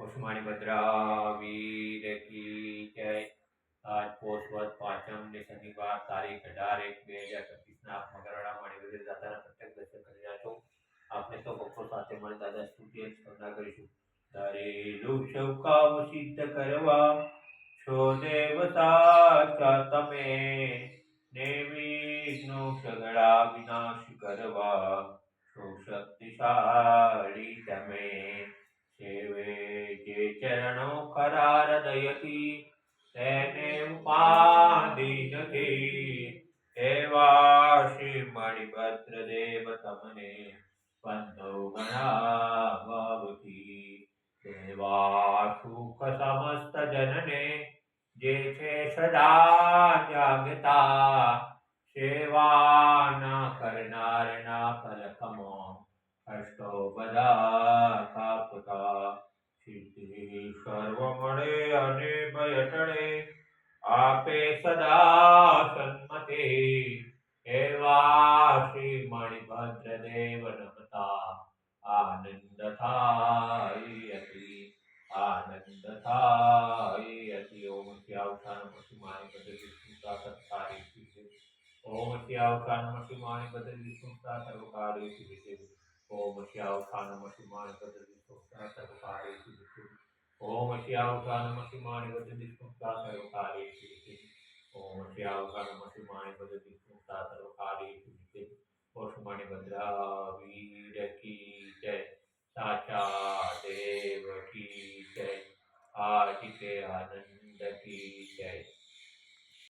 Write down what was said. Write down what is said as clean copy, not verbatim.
कुसुमाणी भद्रा वीर की जय। आज पोषवत पाचम ने शनिवार तारीख 18/1/2025 आप मगरवाड़ा मणिपुर दादाના પ્રત્યક્ષ દર્શન કરી રહ્યા છો। આપણે તો ભક્તો સાથે મળી દાદા સ્તુતિ અને સ્પંદના કરીશું। ધરેલું સૌ કામ સિદ્ધ કરવા છો દેવતા તમે, નિર્વિઘ્નો સગળા વિનાશ કરવા છો શક્તિશાળી તમે। સેવે જે ચરણો ખરા હૃદયથી તેને ઉપાધિ નથી, એવા શ્રી મણિભદ્ર દેવ તમને બંધો ગણા ભાવથી। દેવા સુખ સમસ્ત જનને જે છે સદા જાગતા, સેવા કરનારના પલકમાં અષ્ટો બધા કાપતા। સિદ્ધિ સર્વ મળે અને ભય ટળે, આપે સદા સન્મતિ, એવા શ્રી મણિભદ્ર દેવ નમતા આનંદ થાય અતિ, આનંદ થાય અતિ। ઓમ શ્યાવકાન પશુમાની પદ્ધતિ સ્મૃતા સત્કારી સિદ્ધિ, ઓમ શ્યાવકાન પશુમાની પદ્ધતિ સ્મૃતા સર્વકારી સિદ્ધિ, ઓમ શ્યાવકાન પશુમાની પદ્ધતિ સ્મૃતા સર્વકારી સિદ્ધિ, ઓમ શ્યાવકાન પશુમાની પદ્ધતિ સ્મૃતા સર્વકારી સિદ્ધિ, ઓમ શ્યાવકાન પશુમાની પદ્ધતિ સ્મૃતા સર્વકારી સિદ્ધિ। પશુમાની ભદ્રા વીર કી જય, સાચા દેવ કી જય, આદિત્ય આનંદ की जय।